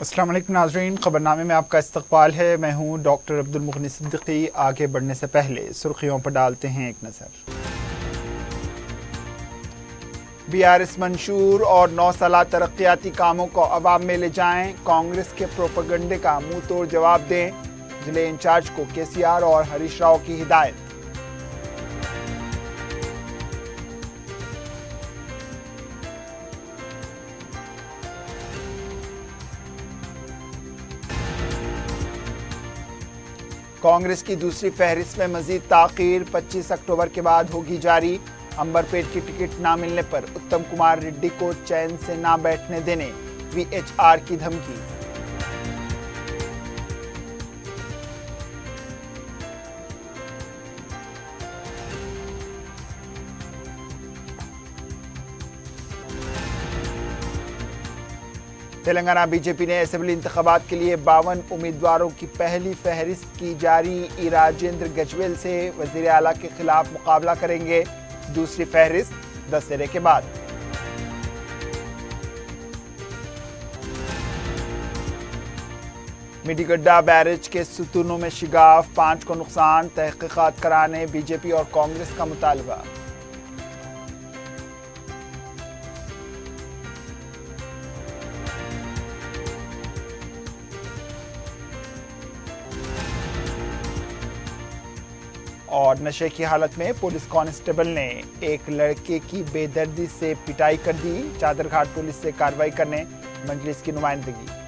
अस्सलाम वालेकुम नाज़रीन, ख़बरनामे में आपका इस्तक़बाल है। मैं हूँ डॉक्टर अब्दुल मुग़नी सिद्दीकी। आगे बढ़ने से पहले सुर्खियों पर डालते हैं एक नज़र। बीआरएस मंशूर और 9 साला तरक्याती कामों को अवाम में ले जाएं, कांग्रेस के प्रोपेगंडे का मुंह तोड़ जवाब दें, जिले इंचार्ज को केसीआर और हरीश राव की हिदायत। कांग्रेस की दूसरी फहरिस्त में मजीद ताख़ीर 25 अक्टूबर के बाद होगी जारी। अंबरपेट की टिकट ना मिलने पर उत्तम कुमार रेड्डी को चैन से ना बैठने देने वीएचआर की धमकी। तेलंगाना बीजेपी ने असेंबली इंतखाबात के लिए 52 उम्मीदवारों की पहली फहरिस्त की जारी। ई राजेंद्र गजवेल से वजीर आला के खिलाफ मुकाबला करेंगे दूसरी फहरिस्त दशहरे के बाद। मिडीगड्डा बैरेज के सुतूनों में शिगाफ, 5 को नुकसान, तहकीकात कराने बीजेपी और कांग्रेस का मुतालबा। और नशे की हालत में पुलिस कांस्टेबल ने एक लड़के की बेदर्दी से पिटाई कर दी। चादरघाट पुलिस से कार्रवाई करने मजलिस की नुमाइंदगी।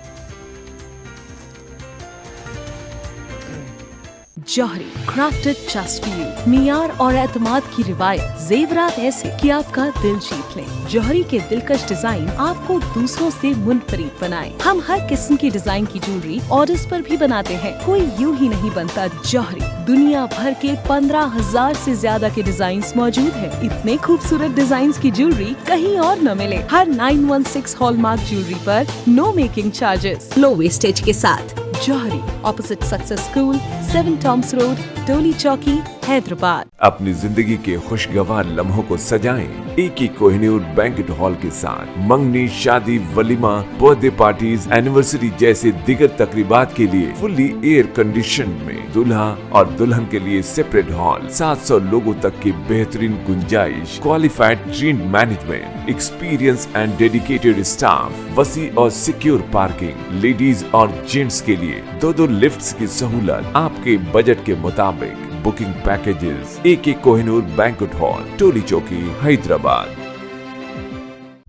जौहरी क्राफ्टेड जस्ट फॉर यू, मियार और एतमाद की रिवायत, जेवरात ऐसे कि आपका दिल जीत लें। जौहरी के दिलकश डिजाइन आपको दूसरों से मुनफरिद बनाए। हम हर किस्म की डिजाइन की ज्वेलरी ऑर्डर्स पर भी बनाते हैं। कोई यूं ही नहीं बनता जौहरी। दुनिया भर के 15,000 से ज्यादा के डिजाइन मौजूद हैं। इतने खूबसूरत डिजाइन की ज्वेलरी कहीं और न मिले। हर 916 हॉलमार्क ज्वेलरी पर no making charges, low wastage के साथ। Jauhari, opposite success school, 7 tombs road, Toli Chowki, Hyderabad. अपनी जिंदगी के खुशगवार लम्हों को सजाएं एके कोहिनूर बैंक्वेट हॉल के साथ। मंगनी, शादी, वलीमा, बर्थडे पार्टीज, एनिवर्सरी जैसे दिगर तकरीबात के लिए फुल्ली एयर कंडीशन में दूल्हा और दुल्हन के लिए सेपरेट हॉल। 700 लोगों तक की बेहतरीन गुंजाइश, qualified train management, experience and dedicated staff, वसी और सिक्योर पार्किंग, लेडीज और जेंट्स के लिए 2 लिफ्ट्स की सहूलत आपके बजट के मुताबिक। बुकिंग पैकेजेस एके Kohinoor banquet hall, Toli Chowki, Hyderabad.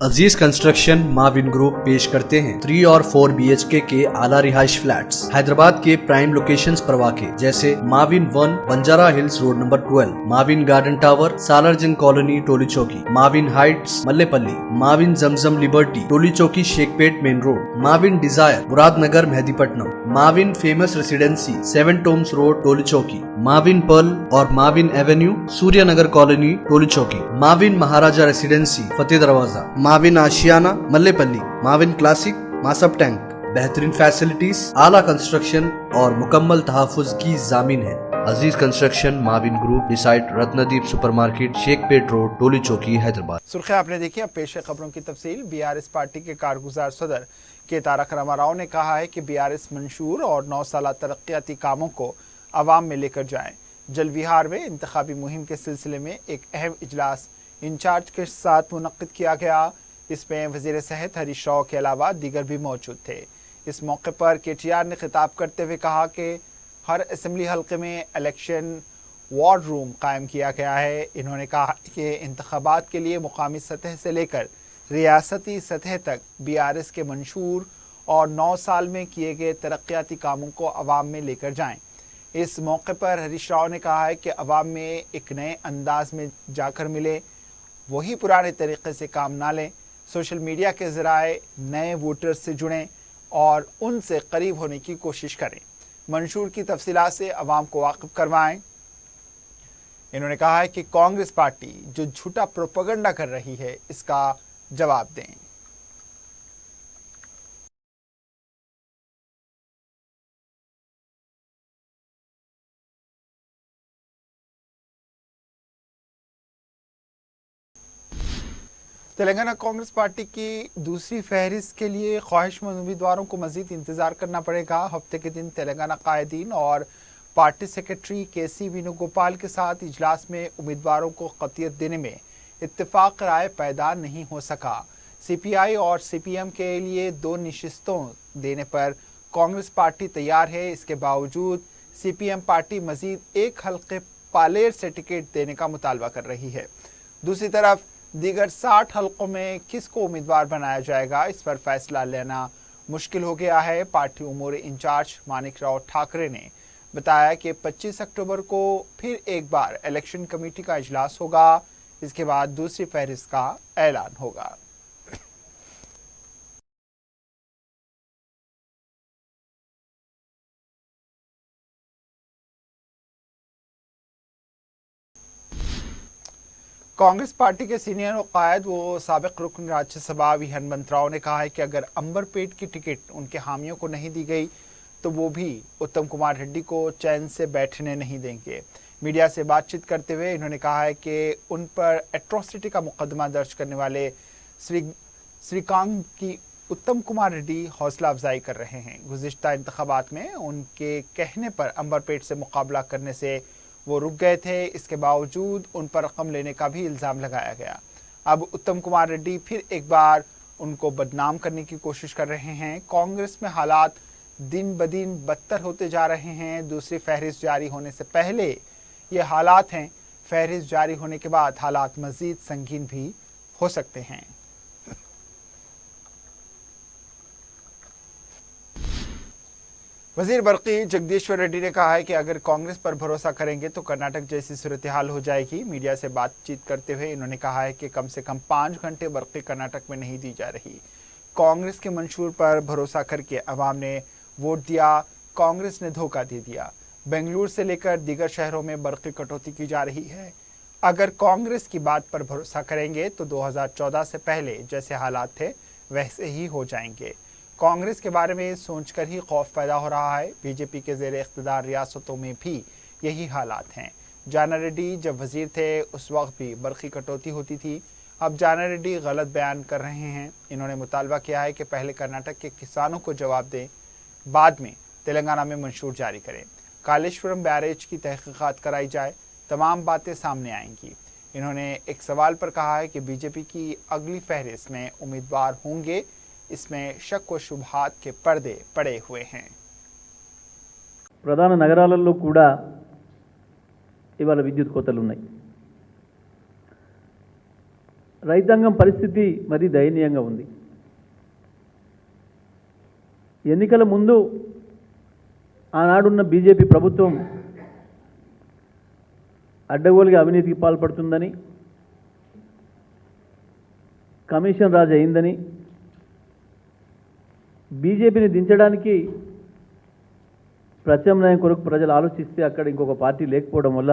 Aziz construction Mavin group पेश करते हैं 3 और 4 BHK के आला रिहाइश फ्लैट्स हैदराबाद के प्राइम लोकेशंस पर वाक़े, जैसे Mavin 1 Banjara hills road number 12, Mavin garden tower Salarjung colony Toli Chowki, Mavin heights Mallepally, Mavin Zamzam liberty Toli Chowki Shaikpet main road, Mavin desire Muradnagar Mehdipatnam, Mavin famous residency 7 tombs road Toli Chowki, Mavin pearl और Mavin avenue Suryanagar colony Toli Chowki, Mavin Maharaja residency Fateh Darwaza, Mavin Ashiana Mallepally, Mavin classic Masab tank. बेहतरीन फैसिलिटीज, आला कंस्ट्रक्शन और मुकम्मल तहफ़्फ़ुज़ की जामीन है। Aziz construction Mavin group, beside Ratnadeep supermarket, Shaikpet road, Toli Chowki, Hyderabad. सुर्खियां आपने देखी। अब पेश है खबरों की तफसील। बीआरएस पार्टी के कारगुजार सदर के तारक रामाराव ने कहा है कि बीआरएस मंशूर और 9 साला तरक्याती कामों को अवाम में लेकर जाएं। जलविहार में इंतखाबी मुहिम के सिलसिले में एक अहम इजलास इंचार्ज के साथ मुनक्किद किया गया। इसमें वजीर सेहत हरीश राव के अलावा दीगर भी मौजूद थे। इस मौके पर केटीआर ने खिताब करते हुए कहा कि हर असेंबली हल्के में इलेक्शन वार रूम कायम किया गया है। इन्होंने कहा कि इंतखाबात के लिए मुकामी सतह से लेकर रियासती सतह तक बीआरएस के मंशूर और 9 साल में किए गए तरक्याती कामों को अवाम में लेकर जाएं। इस मौके पर हरीश राव ने कहा है कि अवाम में एक नए अंदाज में जाकर मिले, वही पुराने तरीके से काम ना लें। सोशल मीडिया के ज़राए नए वोटर्स से जुड़ें और उनसे करीब होने की कोशिश करें। मंशूर की तफसीलात से अवाम को वाकिफ करवाएं। इन्होंने कहा है कि कांग्रेस पार्टी जो झूठा प्रोपेगेंडा कर रही है, इसका जवाब दें। तेलंगाना कांग्रेस पार्टी की दूसरी फहरिस्त के लिए ख्वाहिशमंद उम्मीदवारों को मजीद इंतजार करना पड़ेगा। हफ्ते के दिन तेलंगाना कायदीन और पार्टी सेक्रेटरी केसी वेणुगोपाल के साथ इजलास में उम्मीदवारों को कतियत देने में इत्तेफाक राय पैदा नहीं हो सका। सीपीआई और सीपीएम के लिए 2 नशिस्तों देने पर कांग्रेस पार्टी तैयार है। इसके बावजूद सीपीएम पार्टी मजीद एक हल्के पालेर से टिकट देने का मुतालबा कर रही है। दूसरी तरफ दीगर 60 हल्कों में किसको उम्मीदवार बनाया जाएगा, इस पर फैसला लेना मुश्किल हो गया है। पार्टी उमूर इंचार्ज मानिकराव ठाकरे ने बताया कि 25 अक्टूबर को फिर एक बार इलेक्शन कमेटी का इजलास होगा। इसके बाद दूसरी फहरिस्त का ऐलान होगा। कांग्रेस पार्टी के सीनियर कायद व साबिक रुकन राज्यसभा वी हनुमंतराव ने कहा है कि अगर अंबरपेट की टिकट उनके हामियों को नहीं दी गई तो वो भी उत्तम कुमार रेड्डी को चैन से बैठने नहीं देंगे। मीडिया से बातचीत करते हुए इन्होंने कहा है कि उन पर एट्रोसिटी का मुकदमा दर्ज करने वाले श्रीकांत की उत्तम कुमार रेड्डी हौसला अफजाई कर रहे हैं। गुज़िश्ता इंतखाबात में उनके कहने पर अंबरपेट से मुकाबला करने से वो रुक गए थे। इसके बावजूद उन पर रकम लेने का भी इल्ज़ाम लगाया गया। अब उत्तम कुमार रेड्डी फिर एक बार उनको बदनाम करने की कोशिश कर रहे हैं। कांग्रेस में हालात दिन ब दिन बदतर होते जा रहे हैं। दूसरी फहरिस्त जारी होने से पहले ये हालात हैं, फहरिस्त जारी होने के बाद हालात मज़ीद संगीन भी हो सकते हैं। वजीर बरकी जगदीश्वर रेड्डी ने कहा है कि अगर कांग्रेस पर भरोसा करेंगे तो कर्नाटक जैसी सूरत हाल हो जाएगी। मीडिया से बातचीत करते हुए इन्होंने कहा है कि कम से कम 5 घंटे बरकी कर्नाटक में नहीं दी जा रही। कांग्रेस के मंशूर पर भरोसा करके अवाम ने वोट दिया, कांग्रेस ने धोखा दे दिया। बेंगलुरु से लेकर दीगर शहरों में बरकी कटौती की जा रही है। अगर कांग्रेस की बात पर भरोसा करेंगे तो 2014 से पहले जैसे हालात थे वैसे ही हो जाएंगे। कांग्रेस के बारे में सोचकर ही खौफ पैदा हो रहा है। बीजेपी के ज़ेरे इख्तिदार रियासतों में भी यही हालात हैं। जाना रेड्डी जब वजीर थे उस वक्त भी बरकी कटौती होती थी। अब जाना रेड्डी गलत बयान कर रहे हैं। इन्होंने मुतालबा किया है कि पहले कर्नाटक के किसानों को जवाब दें, बाद में तेलंगाना में मंशूर जारी करें। कालेश्वरम बैरेज की तहकीकात कराई जाए, तमाम बातें सामने आएंगी। इन्होंने एक सवाल पर कहा है कि बीजेपी की अगली फहरिस्त में उम्मीदवार होंगे, इसमें शक व शुबहात के पर्दे पड़े हुए हैं। ప్రధాన నగరాలలో కూడా ఇవాళ విద్యుత్ కోతలు ఉన్నాయి. రైతాంగం పరిస్థితి మరి దయనీయంగా ఉంది. ఎన్నికల ముందు ఆనాడున్న బీజేపీ ప్రభుత్వం అడ్డగోలుగా అవినీతికి పాల్పడుతుందని, కమిషన్ రాజ్ అయిందని, బీజేపీని దించడానికి ప్రత్యామ్నాయం కొరకు ప్రజలు ఆలోచిస్తే అక్కడ ఇంకొక పార్టీ లేకపోవడం వల్ల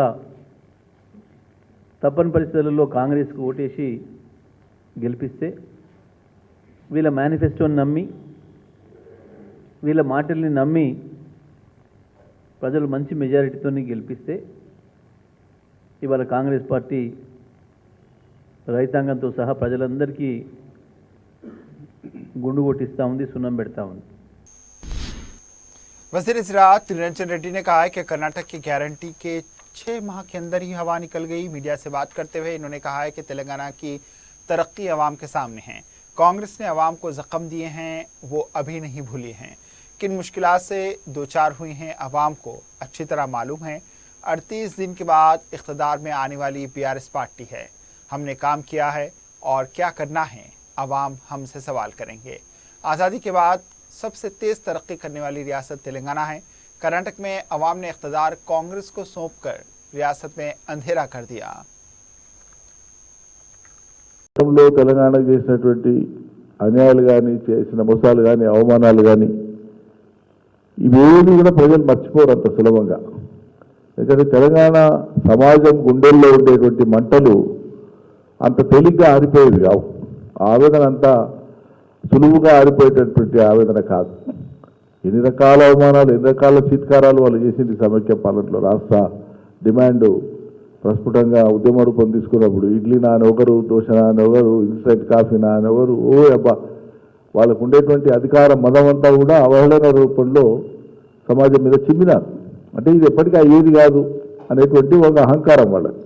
తప్పని పరిస్థితులలో కాంగ్రెస్కు ఓటేసి గెలిపిస్తే వీళ్ళ మేనిఫెస్టోని నమ్మి, వీళ్ళ మాటల్ని నమ్మి ప్రజలు మంచి మెజారిటీతో గెలిపిస్తే ఇవాళ కాంగ్రెస్ పార్టీ రైతాంగంతో సహా ప్రజలందరికీ गुंडू कोटिस्ता ఉంది, सुन्नम పెడతా ఉంది। वज़ीर ज़राअत निरंजन रेड्डी ने कहा है कि कर्नाटक की गारंटी के 6 माह के अंदर ही हवा निकल गई। मीडिया से बात करते हुए इन्होंने कहा है कि तेलंगाना की तरक्की अवाम के सामने है। कांग्रेस ने अवाम को जख्म दिए हैं, वो अभी नहीं भूले हैं। किन मुश्किलात से दो चार हुई हैं अवाम को अच्छी तरह मालूम है। 38 दिन के बाद इख्तिदार में आने वाली बीआरएस पार्टी है। हमने काम किया है और क्या करना है अवाम हमसे सवाल करेंगे। आज़ादी के बाद सबसे तेज़ तरक्की करने वाली रियासत तेलंगाना है। कर्नाटक में अवाम ने इख्तिदार कांग्रेस को सौंपकर रियासत में अंधेरा कर दिया। తెలంగాణ చేసినటువంటి అన్యాయాలు కానీ, చేసిన మోసాలు కానీ, అవమానాలు కానీ ఇవేవి కూడా ప్రజలు మర్చిపోరు అంత సులభంగా. ఎందుకంటే తెలంగాణ సమాజం గుండెల్లో ఉండేటువంటి మంటలు అంత తేలిగ్గా ఆరిపోయేవి కావు. ఆవేదన అంతా సులువుగా ఆరిపోయేటటువంటి ఆవేదన కాదు. ఎన్ని రకాల అవమానాలు, ఎన్ని రకాల చిత్కారాలు వాళ్ళు చేసింది సమైక్య పాలనలో. రాష్ట్ర డిమాండ్ ప్రస్ఫుటంగా ఉద్యమ రూపం తీసుకున్నప్పుడు ఇడ్లీ నాని ఒకరు, దోశ నాని ఒకరు, ఇన్స్టెంట్ కాఫీ నాని ఒకరు, అబ్బా వాళ్ళకు ఉండేటువంటి అధికార మదం అంతా కూడా అవహేళన రూపంలో సమాజం మీద చిమ్మినారు. అంటే ఇది ఎప్పటికీ అయ్యేది కాదు అనేటువంటి ఒక అహంకారం వాళ్ళకి.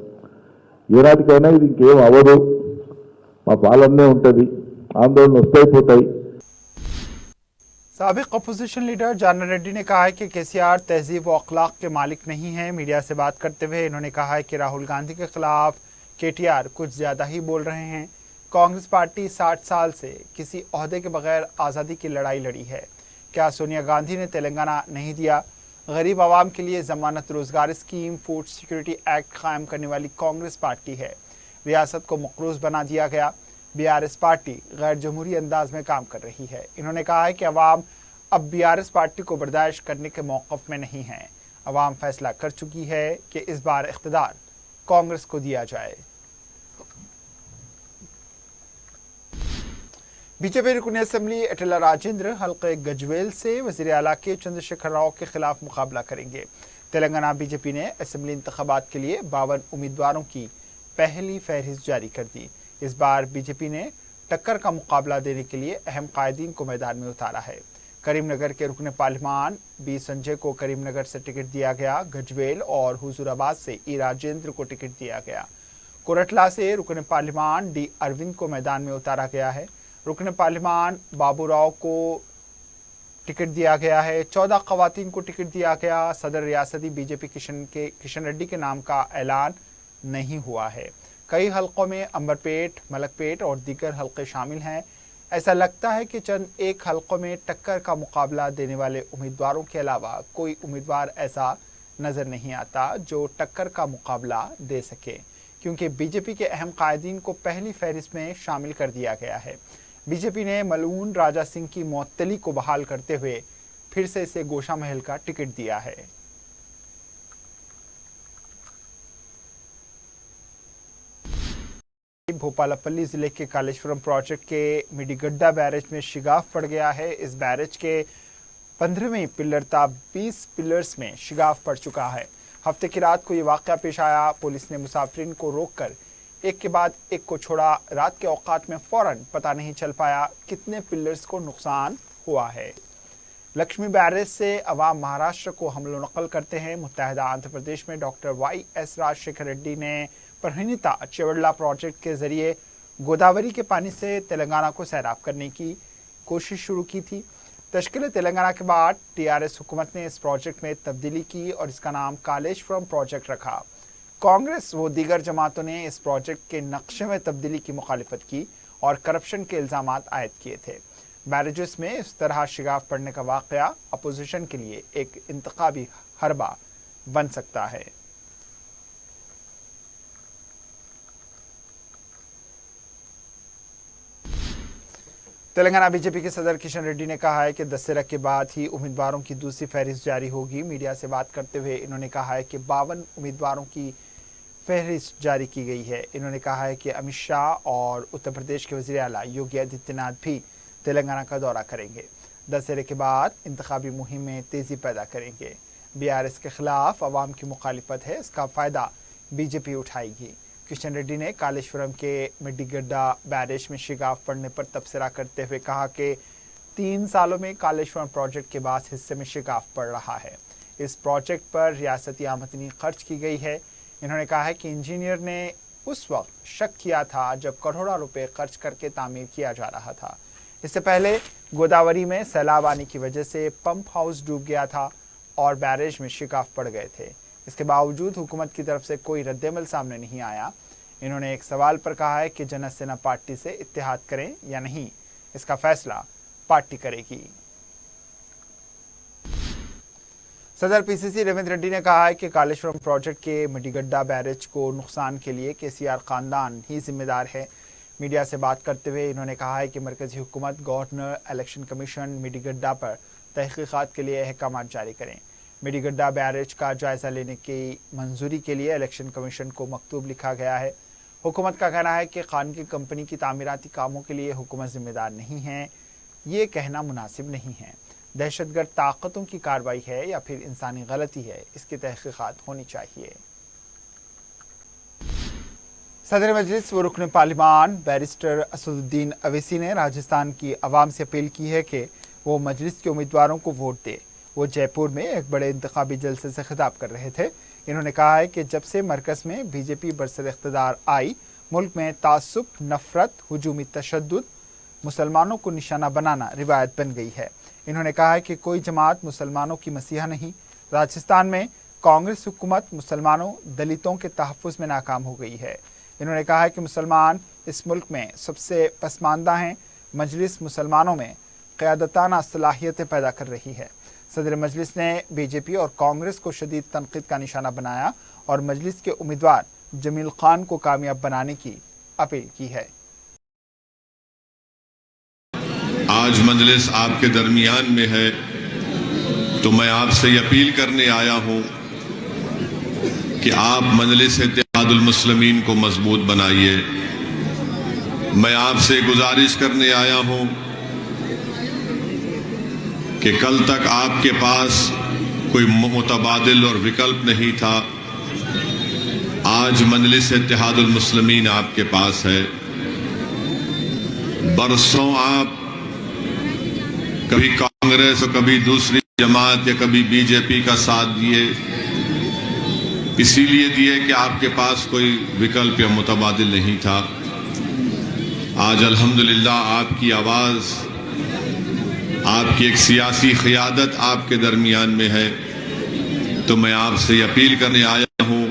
ఏనాటికైనా ఇది ఇంకేం అవ్వదు, మా పాలనే ఉంటుంది, ఆందోళన వస్తాయిపోతాయి. साबिक अपोजिशन लीडर जानर रेड्डी ने कहा है कि केसीआर तहजीब व अखलाक के मालिक नहीं है। मीडिया से बात करते हुए इन्होंने कहा है कि राहुल गांधी के खिलाफ केटीआर कुछ ज़्यादा ही बोल रहे हैं। कांग्रेस पार्टी 60 साल से किसी ओहदे के बगैर आज़ादी की लड़ाई लड़ी है। क्या सोनिया गांधी ने तेलंगाना नहीं दिया? गरीब आवाम के लिए ज़मानत रोज़गार स्कीम, फूड सिक्योरिटी एक्ट कायम करने वाली कांग्रेस पार्टी है। रियासत को मकरूज बना दिया गया। बीआरएस पार्टी गैर जमहूरी अंदाज में काम कर रही है। इन्होंने कहा है कि अवाम अब बीआरएस पार्टी को बर्दाश्त करने के मौक़िफ़ में नहीं है। अवाम फैसला कर चुकी है कि इस बार इख्तिदार कांग्रेस को दिया जाए। बीजेपी रुकन असेंबली अटला राजेंद्र हल्के गजवेल से वज़ीर आला के चंद्रशेखर राव के खिलाफ मुकाबला करेंगे। तेलंगाना बीजेपी ने असेंबली इंतखाबात के लिए 52 उम्मीदवारों की पहली फहरिस्त जारी कर दी। इस बार बीजेपी ने टक्कर का मुकाबला देने के लिए अहम कायदीन को मैदान में उतारा है। करीमनगर के रुकन पार्लिमान बी संजय को करीमनगर से टिकट दिया गया। गजवेल और हुजूराबाद से ई राजेंद्र को टिकट दिया गया। कोरटला से रुकन पार्लिमान डी अरविंद को मैदान में उतारा गया है। रुकन पार्लिमान बाबूराव को टिकट दिया गया है। 14 खवातीन को टिकट दिया गया। सदर रियासती बीजेपी किशन रेड्डी के नाम का ऐलान नहीं हुआ है। कई हलकों में अंबरपेट, मलकपेट और दीगर हलके शामिल हैं। ऐसा लगता है कि चंद एक हलकों में टक्कर का मुकाबला देने वाले उम्मीदवारों के अलावा कोई उम्मीदवार ऐसा नज़र नहीं आता जो टक्कर का मुकाबला दे सके, क्योंकि बीजेपी के अहम कायदीन को पहली फहरिस्त में शामिल कर दिया गया है। बीजेपी ने मलून राजा सिंह की मुअत्तली को बहाल करते हुए फिर से इसे गोशा महल का टिकट दिया है। भोपालपल्ली जिले के कालेश्वरम प्रोजेक्ट के मिडीगड्डा बैरेज में शिगाफ पड़ गया है। इस बैरेज के 15वें पिलर था 20 पिलर्स में शिगाफ पड़ चुका है। हफ्ते की रात को ये वाक़या पेश आया। पुलिस ने मुसाफिरीन को रोककर एक के बाद एक को छोड़ा। रात के औकात में फ़ौरन पता नहीं चल पाया कितने पिलर्स को नुकसान हुआ है। लक्ष्मी बैरेज से अवाम महाराष्ट्र को हमलो नकल करते हैं। मुत्तहदा आंध्र प्रदेश में डॉक्टर वाई.एस. राजशेखर रेड्डी ने परहिनीता चेवड़ला प्रोजेक्ट के जरिए गोदावरी के पानी से तेलंगाना को सैराब करने की कोशिश शुरू की थी। तश्कील तेलंगाना के बाद टीआरएस हुकूमत ने इस प्रोजेक्ट में तब्दीली की और इसका नाम कालेश्वरम प्रोजेक्ट रखा। कांग्रेस व दीगर जमातों ने इस प्रोजेक्ट के नक्शे में तब्दीली की मुखालिफत की और करप्शन के इल्ज़ामात आयद किए थे। बैरेजेस में इस तरह शिगाफ पड़ने का वाक़या अपोजिशन के लिए एक इंतखाबी हरबा बन सकता है। तेलंगाना बीजेपी के सदर किशन रेड्डी ने कहा है कि दशहरा के बाद ही उम्मीदवारों की दूसरी फहरिस्त जारी होगी। मीडिया से बात करते हुए इन्होंने कहा है कि 52 उम्मीदवारों की फहरिस्त जारी की गई है। इन्होंने कहा है कि अमित शाह और उत्तर प्रदेश के वज़ीर आला योगी आदित्यनाथ भी तेलंगाना का दौरा करेंगे। दशहरे के बाद इंतखाबी मुहिम में तेज़ी पैदा करेंगे। बीआरएस के खिलाफ अवाम की मुखालिफत है, इसका फ़ायदा बीजेपी उठाएगी। किशन रेड्डी ने कालेश्वरम के मिडीगड्डा बैरेज में शिगाफ पड़ने पर तबसरा करते हुए कहा कि 3 सालों में कालेश्वरम प्रोजेक्ट के बाद हिस्से में शिगाफ पड़ रहा है। इस प्रोजेक्ट पर रियासती आमदनी खर्च की गई है। इन्होंने कहा है कि इंजीनियर ने उस वक्त शक किया था जब करोड़ों रुपए खर्च करके तामीर किया जा रहा था। इससे पहले गोदावरी में सैलाब आने की वजह से पंप हाउस डूब गया था और बैरेज में शिगाफ पड़ गए थे। इसके बावजूद हुकूमत की तरफ से कोई रद्दमल सामने नहीं आया। इन्होंने एक सवाल पर कहा है कि जनसेना पार्टी से इत्तेहाद करें या नहीं, इसका फैसला पार्टी करेगी। सदर पीसीसी रेवंत रेड्डी ने कहा है कि कालेश्वरम प्रोजेक्ट के मिडीगड्डा बैरेज को नुकसान के लिए केसीआर खानदान ही जिम्मेदार है। मीडिया से बात करते हुए इन्होंने कहा है कि मरकजी हुकूमत, गवर्नर, इलेक्शन कमीशन मिडीगड्डा पर तहकीकात के लिए अहकाम जारी करें। मिडीगड्डा बैरेज का जायज़ा लेने की मंजूरी के लिए इलेक्शन कमीशन को मकतूब लिखा गया है। हुकूमत का कहना है कि खानगी कंपनी की तामीराती कामों के लिए हुकूमत जिम्मेदार नहीं है। ये कहना मुनासिब नहीं है। दहशतगर्द ताकतों की कार्रवाई है या फिर इंसानी गलती है, इसकी तहकीकात होनी चाहिए। सदर मजलिस व रुकन पार्लिमान बैरिस्टर असदुद्दीन अवैसी ने राजस्थान की आवाम से अपील की है कि वो मजलिस के उम्मीदवारों को वोट दे। वो जयपुर में एक बड़े इंतखाबी जलसे से खिताब कर रहे थे। इन्होंने कहा है कि जब से मरकज़ में बीजेपी बरसर इख्तिदार आई, मुल्क में तासुब, नफरत, हुजूमी तशद्दुद, मुसलमानों को निशाना बनाना रिवायत बन गई है। इन्होंने कहा है कि कोई जमात मुसलमानों की मसीहा नहीं। राजस्थान में कांग्रेस हुकूमत मुसलमानों, दलितों के तहफ़्फ़ुज़ में नाकाम हो गई है। इन्होंने कहा है कि मुसलमान इस मुल्क में सबसे पसमानदा हैं। मजलिस मुसलमानों में क़यादताना सलाहियतें पैदा कर रही है। सदर मजलिस ने बीजेपी और कांग्रेस को शदीद तनक़ीद का निशाना बनाया और मजलिस के उम्मीदवार जमील खान को कामयाब बनाने की अपील की है। आज मजलिस आपके दरमियान में है तो मैं आपसे अपील करने आया हूं कि आप मजलिस इत्तेहादुल मुस्लिमीन को मजबूत बनाइए। मैं आपसे गुजारिश करने आया हूं कि कल तक आपके पास कोई मुतबादिल और विकल्प नहीं था। आज मजलिस इत्तेहादुल मुस्लिमीन आपके पास है। बरसों आप कभी कांग्रेस और कभी दूसरी जमात या कभी बीजेपी का साथ दिए, इसीलिए दिए कि आपके पास कोई विकल्प या मुतबादिल नहीं था। आज अल्हम्दुलिल्लाह आपकी आवाज़, आपकी एक सियासी क़ियादत आपके दरमियान में है। तो मैं आपसे अपील करने आया हूं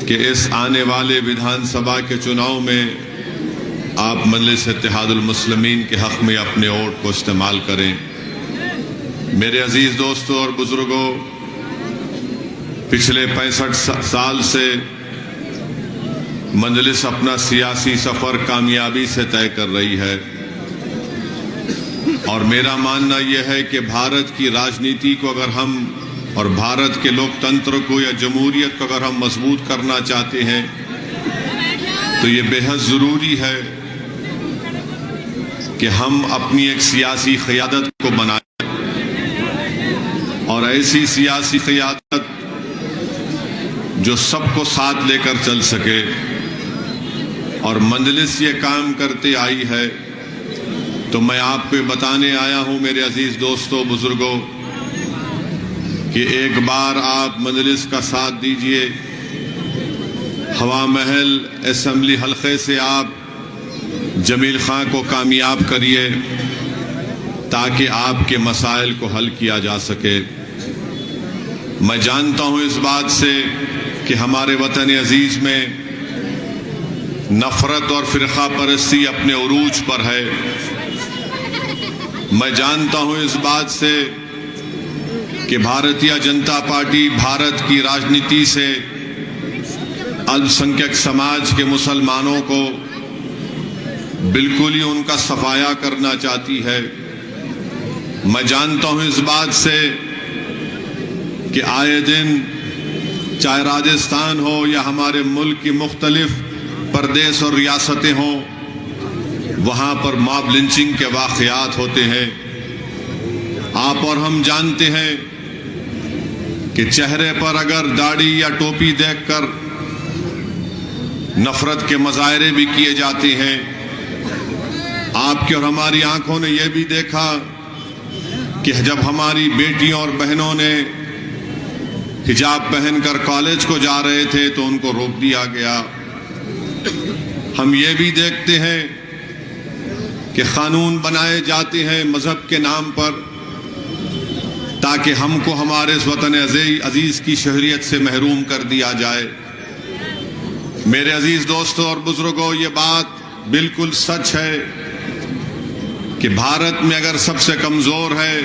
कि इस आने वाले विधानसभा के चुनाव में आप मजलिस इत्तेहादुल मुस्लिमीन के हक़ में अपने वोट को इस्तेमाल करें। मेरे अजीज़ दोस्तों और बुजुर्गों, पिछले 65 साल से मजलिस अपना सियासी सफ़र कामयाबी से तय कर रही है और मेरा मानना यह है कि भारत की राजनीति को अगर हम और भारत के लोकतंत्र को या जमहूरियत को अगर हम मजबूत करना चाहते हैं तो ये बेहद ज़रूरी है कि हम अपनी एक सियासी क़यादत को बनाएं और ऐसी सियासी क़यादत जो सबको साथ लेकर चल सके। और मजलिस ये काम करते आई है। तो मैं आपको बताने आया हूं मेरे अजीज दोस्तों, बुजुर्गों, कि एक बार आप मजलिस का साथ दीजिए। हवा महल असेंबली हल्के से आप जमील खान को कामयाब करिए ताकि आपके मसाइल को हल किया जा सके। मैं जानता हूं इस बात से कि हमारे वतन अजीज में नफरत और फिरका परस्ती अपने उरूज पर है। मैं जानता हूं इस बात से कि भारतीय जनता पार्टी भारत की राजनीति से अल्पसंख्यक समाज के मुसलमानों को बिल्कुल ही उनका सफाया करना चाहती है। मैं जानता हूं इस बात से कि आए दिन चाहे राजस्थान हो या हमारे मुल्क की मुख्तलिफ प्रदेश और रियासतें हों, वहां पर मॉब लिंचिंग के वाक़यात होते हैं। आप और हम जानते हैं कि चेहरे पर अगर दाढ़ी या टोपी देखकर नफरत के मुजाहरे भी किए जाते हैं। आपकी और हमारी आंखों ने यह भी देखा कि जब हमारी बेटियों और बहनों ने हिजाब पहनकर कॉलेज को जा रहे थे तो उनको रोक दिया गया। हम ये भी देखते हैं कि कानून बनाए जाते हैं मजहब के नाम पर ताकि हमको हमारे वतन अजीज की शहरियत से महरूम कर दिया जाए। मेरे अजीज दोस्तों और बुजुर्गों, ये बात बिल्कुल सच है कि भारत में अगर सबसे कमजोर है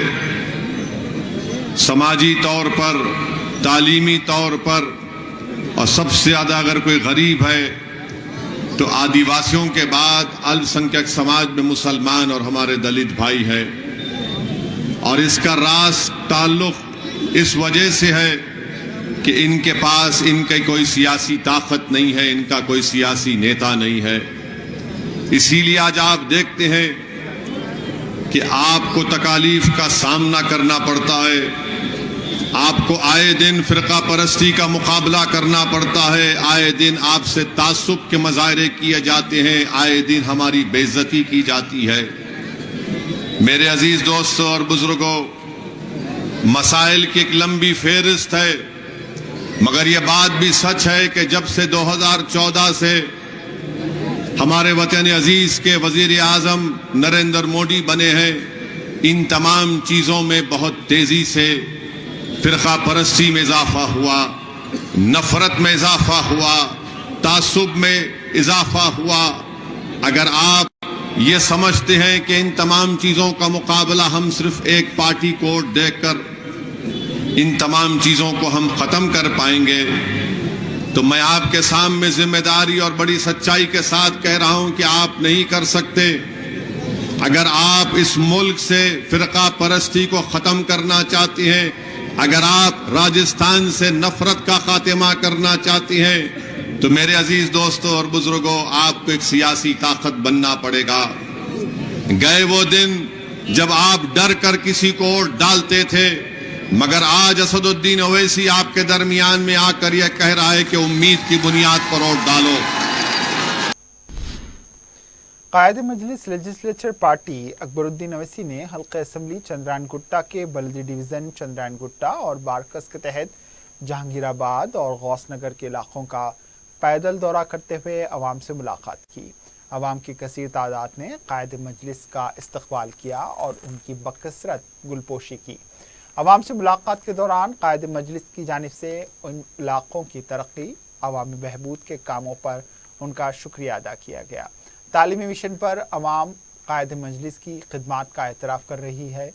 समाजी तौर पर, तालीमी तौर पर और सबसे ज्यादा अगर कोई गरीब है तो आदिवासियों के बाद अल्पसंख्यक समाज में मुसलमान और हमारे दलित भाई हैं। और इसका रास ताल्लुक इस वजह से है कि इनके पास इनकी कोई सियासी ताकत नहीं है, इनका कोई सियासी नेता नहीं है। इसीलिए आज आप देखते हैं कि आपको तकालीफ का सामना करना पड़ता है आपको आए दिन फिरका परस्ती का मुकाबला करना पड़ता है, आए दिन आपसे तासुब के मजाहरे किए जाते हैं, आए दिन हमारी बेइज्जती की जाती है। मेरे अजीज दोस्तों और बुजुर्गों, मसाइल की एक लंबी फेहरिस्त है, मगर यह बात भी सच है कि जब से 2014 से हमारे वतन अजीज के वजीर आजम नरेंद्र मोदी बने हैं, इन तमाम चीजों में बहुत तेजी से फिरका परस्ती में इजाफा हुआ, नफरत में इजाफा हुआ, तासुब में इजाफा हुआ। अगर आप ये समझते हैं कि इन तमाम चीजों का मुकाबला हम सिर्फ एक पार्टी को वोट देकर इन तमाम चीजों को हम खत्म कर पाएंगे, तो मैं आपके सामने जिम्मेदारी और बड़ी सच्चाई के साथ कह रहा हूं कि आप नहीं कर सकते। अगर आप इस मुल्क से फिरका परस्ती को खत्म करना चाहते हैं, अगर आप राजस्थान से नफरत का खात्मा करना चाहते हैं, तो मेरे अजीज दोस्तों और बुजुर्गों, आपको एक सियासी ताकत बनना पड़ेगा। गए वो दिन जब आप डर कर किसी को वोट डालते थे, मगर आज असदुद्दीन ओवैसी आपके दरमियान में आकर यह कह रहा है कि उम्मीद की बुनियाद पर वोट डालो। कायद मजलिस लेजिस्लेचर पार्टी अकबरुद्दीन ओवैसी ने हल्का असम्बली चंद्रायन गुट्टा के बल्दी डिवीज़न चंद्रायन गुट्टा और बारकस के तहत जहांगीराबाद और गौसनगर के इलाकों का पैदल दौरा करते हुए अवाम से मुलाकात की। अवाम की कसीर तादाद ने कायद मजलिस का इस्तकबाल किया और उनकी बकसरत गुलपोशी की। अवाम से मुलाकात के दौरान कायद मजलिस की जानिब से उन इलाकों की तरक्की, अवामी बहबूद के कामों पर उनका शुक्रिया अदा किया गया। तालीमी मिशन पर अवाम कायद मजलिस की खिदमात का एतराफ़ कर रही है।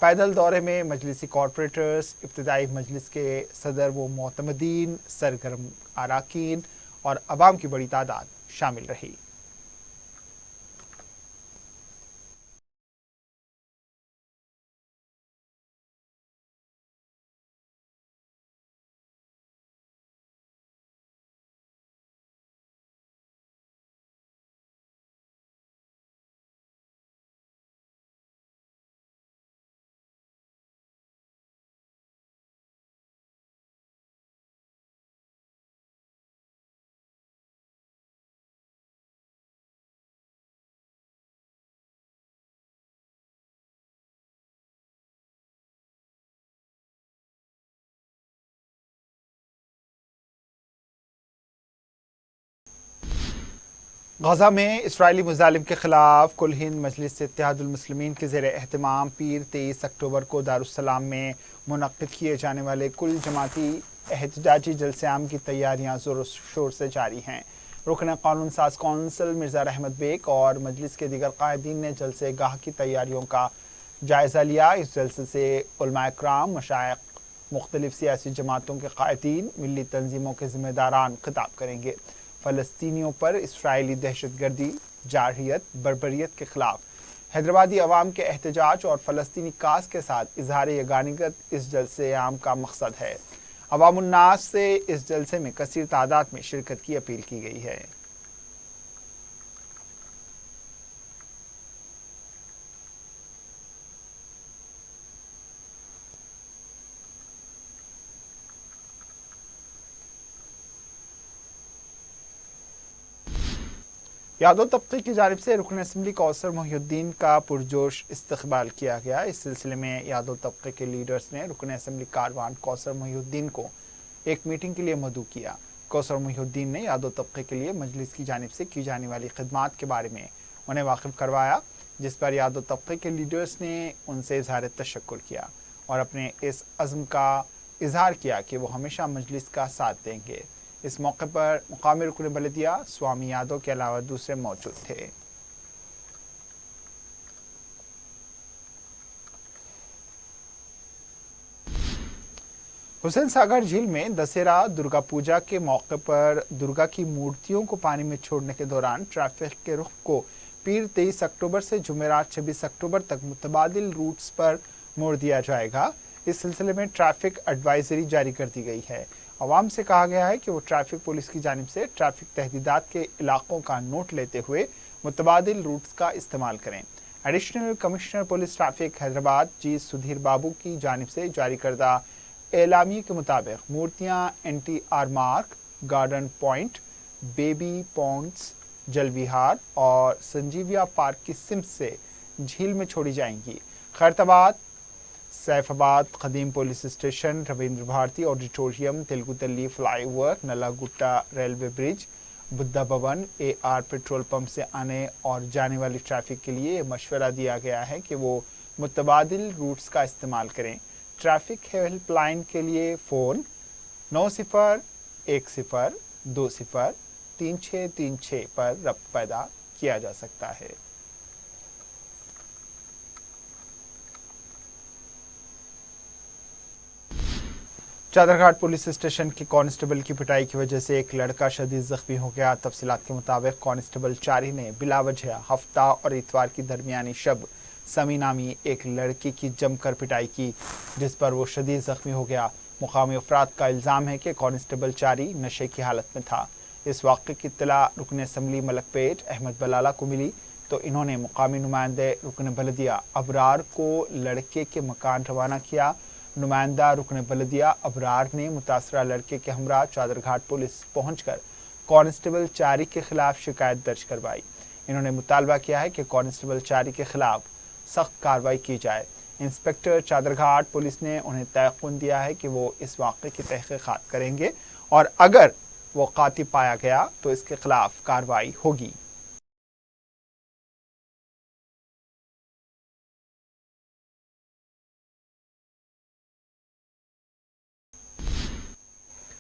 पैदल दौरे में मजलिसी कॉरपोरेटर्स, इब्तदाई मजलिस के सदर व मोतमदीन, सरगर्म अराकीन और अवाम की बड़ी तादाद शामिल रही। गजा में इसराइली मुजालिम के खिलाफ कुल हिंद मजलिस इत्तेहादुल मुस्लिमीन के ज़ेर एहतमाम पीर 23 अक्टूबर को दारुस्सलाम में मुनक़्क़िद किए जाने वाले कुल जमाती एहतजाजी जलसे आम की तैयारियां ज़ोर शोर से जारी हैं। रुकन कानून साज कौंसिल मिर्ज़ा रहमत बेग और मजलिस के दीगर कायदीन ने जलसे गाह की तैयारियों का जायज़ा लिया। इस जलसे से उलमाए किराम, मशाइख, मुख्तलिफ सियासी जमातों के कायदीन, मिली तंजीमों के ज़िम्मेदारान खिताब करेंगे। फ़लस्तीनियों पर इसराइली दहशतगर्दी, जारहियत, बर्बरियत के खिलाफ हैदराबादी अवाम के एहतजाज और फ़लस्तीनी काज के साथ इजहार यगानियत इस जलसे आम का मकसद है। अवामुन्नास से इस जलसे में कसीर तादाद में शिरकत की अपील की गई है। यादव तबके की जानिब से रुकन असम्बली कौसर मोहिउद्दीन का पुरजोश इस्तकबाल किया गया। इस सिलसिले में यादव तबके के लीडर्स ने रुकन असम्बली कारवान कौसर मोहिउद्दीन को एक मीटिंग के लिए मदऊ किया। कौसर मोहिउद्दीन ने यादव तबके के लिए मजलिस की जानिब से की जाने वाली खिदमात के बारे में उन्हें वाकिफ करवाया, जिस पर यादव तबके के लीडर्स ने उनसे इजहार तशक्कुर किया और अपने इस अज़्म का इजहार किया कि वो हमेशा मजलिस का साथ देंगे। इस मौके पर मुकामी रुकन बलदिया स्वामी यादव के अलावा दूसरे मौजूद थे। हुसैन सागर झील में दशहरा दुर्गा पूजा के मौके पर दुर्गा की मूर्तियों को पानी में छोड़ने के दौरान ट्रैफिक के रुख को पीर 23 अक्टूबर से जुमेरात 26 अक्टूबर तक मुतबादिल रूट्स पर मोड़ दिया जाएगा। इस सिलसिले में ट्रैफिक एडवाइजरी जारी कर दी गई है। अवाम से कहा गया है कि वो ट्रैफिक पुलिस की जानिब से ट्रैफिक तहदीदात के इलाकों का नोट लेते हुए मुतबादिल रूट्स का इस्तेमाल करें। Additional commissioner police traffic Hyderabad G Sudheer Babu की जानिब से जारी करदा एलामिया के मुताबिक मूर्तियां NTR मार्ग, गार्डन पॉइंट, बेबी पॉन्ड्स, जलविहार और संजीविया पार्क की सिम्स से झील में छोड़ी जाएंगी। खैरताबाद, सैफाबाद, कदीम police station, Ravindra Bharathi auditorium, Telugu Talli flyover, Nallagutta railway bridge, Buddha Bhavan, AR petrol pump से आने और जाने वाली ट्रैफिक के लिए मशवरा दिया गया है कि वो मुतबादिल रूट्स का इस्तेमाल करें। ट्रैफिक हेल्पलाइन के लिए फ़ोन 9010203636 पर रब्त पैदा किया जा सकता है। चादरघाट पुलिस स्टेशन के कांस्टेबल की पिटाई की वजह से एक लड़का शदीद जख्मी हो गया। तफसीलात के मुताबिक कांस्टेबल चारी ने बिलावजह हफ्ता और इतवार की दरमियानी शब समी नामी एक लड़की की जमकर पिटाई की, जिस पर वो शदीद जख्मी हो गया। मुकामी अफराद का इल्ज़ाम है कि कांस्टेबल चारी नशे की हालत में था। इस वाक़े की इत्तला रुकन असम्बली मलकपेट अहमद बलाला को मिली तो इन्होंने मुकामी नुमाइंदे रुकन बलदिया अबरार को लड़के के मकान रवाना किया। नुमाइंदा रुकन बलदिया अबरार ने मुतासरा लड़के के हमरा चादरघाट पुलिस पहुंचकर कांस्टेबल चारी के खिलाफ शिकायत दर्ज करवाई। इन्होंने मुतालबा किया है कि कांस्टेबल चारी के खिलाफ सख्त कार्रवाई की जाए। इंस्पेक्टर चादरघाट पुलिस ने उन्हें तयक़ुन दिया है कि वो इस वाक़े की तहक़ीक़ात करेंगे और अगर वो कातिल पाया गया तो इसके खिलाफ कार्रवाई होगी।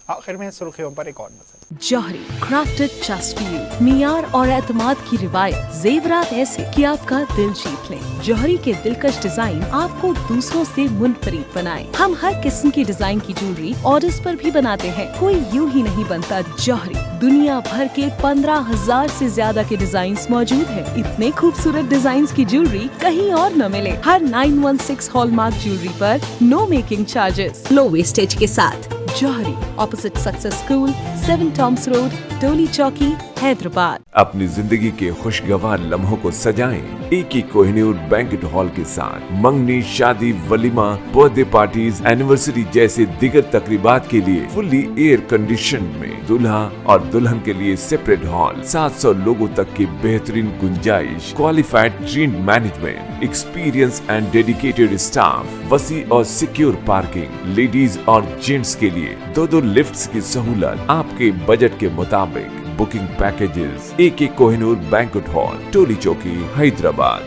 आखिर में सुर्खियों पर एक और नजर। जौहरी क्राफ्टेड जस्ट फॉर यू, मियार और एतमाद की रिवायत, जेवरात ऐसे कि आपका दिल जीत लें। जौहरी के दिलकश डिजाइन आपको दूसरों से मुनफरिद बनाए। हम हर किस्म की डिजाइन की ज्वेलरी ऑर्डर्स पर भी बनाते हैं। कोई यूं ही नहीं बनता जौहरी। दुनिया भर के 15,000 से ज्यादा के डिजाइन मौजूद है। इतने खूबसूरत डिजाइन की ज्वेलरी कहीं और न मिले। हर 916 हॉलमार्क ज्वेलरी पर no making charges, low wastage के साथ। Jauhari, opposite success school, 7 tombs road, Toli Chowki, Hyderabad. अपनी जिंदगी के खुशगवार लम्हों को सजाएं एक ही कोहिनूर बैंकेट हॉल के साथ। मंगनी, शादी, वलीमा, बर्थडे पार्टीज, एनिवर्सरी जैसे दिगर तकरीबात के लिए फुल्ली एयर कंडीशन में दूल्हा और दुल्हन के लिए सेपरेट हॉल, 700 लोगों तक की बेहतरीन गुंजाइश, qualified train management, experience and dedicated staff, वसी और सिक्योर पार्किंग, लेडीज और जेंट्स के लिए 2 लिफ्ट्स की सहूलत आपके बजट के मुताबिक। Booking packages AK Kohinoor banquet hall, Toli Chowki, Hyderabad.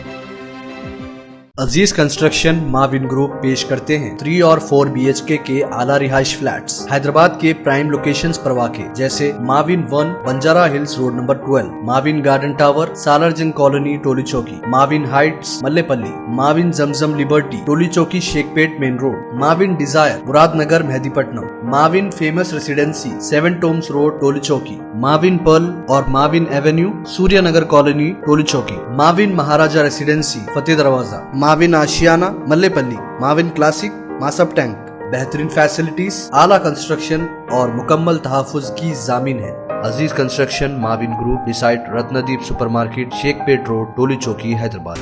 Aziz construction Mavin group पेश करते हैं 3 और 4 BHK के आला रिहाइश फ्लैट्स। हैदराबाद के प्राइम लोकेशंस पर वाक़े जैसे Mavin 1 Banjara hills road number 12, Mavin garden tower, Salarjung colony, Toli Chowki, Mavin heights, Mallepally, Mavin Zamzam liberty, Toli Chowki, Shaikpet main road, Mavin desire, Muradnagar, Mehdipatnam, Mavin famous residency, 7 tombs road, Toli Chowki, Mavin pearl और Mavin avenue, Suryanagar colony, Toli Chowki, Mavin Maharaja residency, Fateh Darwaza, Mavin Ashiana, Mallepally, Mavin classic, Masab tank. बेहतरीन फैसिलिटीज, आला कंस्ट्रक्शन और मुकम्मल तहफ़्फ़ुज़ की ज़ामिन है। Aziz construction Mavin group, beside Ratnadeep supermarket, Shaikpet road, Toli Chowki, Hyderabad.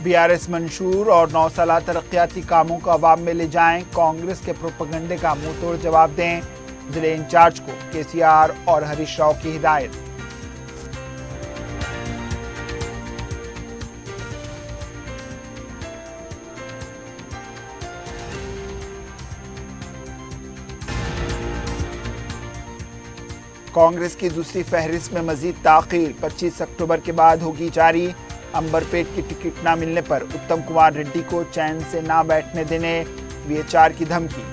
BRS मंशूर और 9 साला तरक्याती कामों को अवाम में ले जाएं, कांग्रेस के प्रोपेगेंडे का मुंह तोड़ जवाब दें। जिले इंचार्ज को KCR और हरीश राव की हिदायत। कांग्रेस की दूसरी फहरिस्त में मजीद ताखीर 25 अक्टूबर के बाद होगी जारी। अंबरपेट की टिकट न मिलने पर उत्तम कुमार रेड्डी को चैन से ना बैठने देने VHR की धमकी।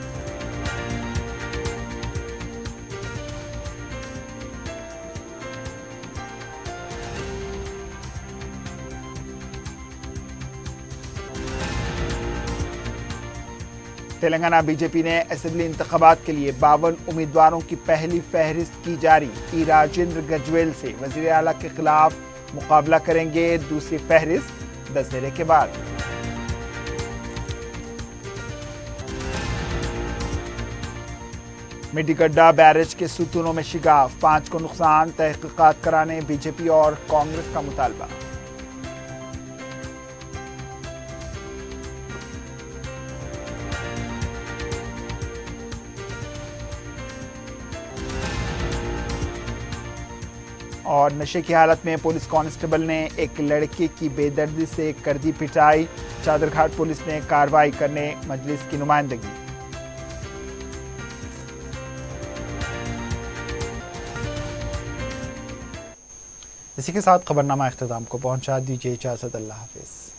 तेलंगाना बीजेपी ने असेंबली इंतखाबात के लिए 52 उम्मीदवारों की पहली फहरिस्त की जारी। ई राजेंद्र गजवेल से वजीर आला के खिलाफ मुकाबला करेंगे दूसरी फहरिस्त दशहरे के बाद। मिड्डीगड्डा बैरेज के सुतूनों में शिगाफ, 5 को नुकसान, तहकीकात कराने बीजेपी और कांग्रेस का मुतालबा। और नशे की हालत में पुलिस कांस्टेबल ने एक लड़के की बेदर्दी से कर दी पिटाई। चादरघाट पुलिस ने कार्रवाई करने मजलिस की नुमाइंदगी। इसी के साथ खबरनामा इख्तिताम को पहुंचा। दीजिए इजाजत। अल्लाह हाफिज।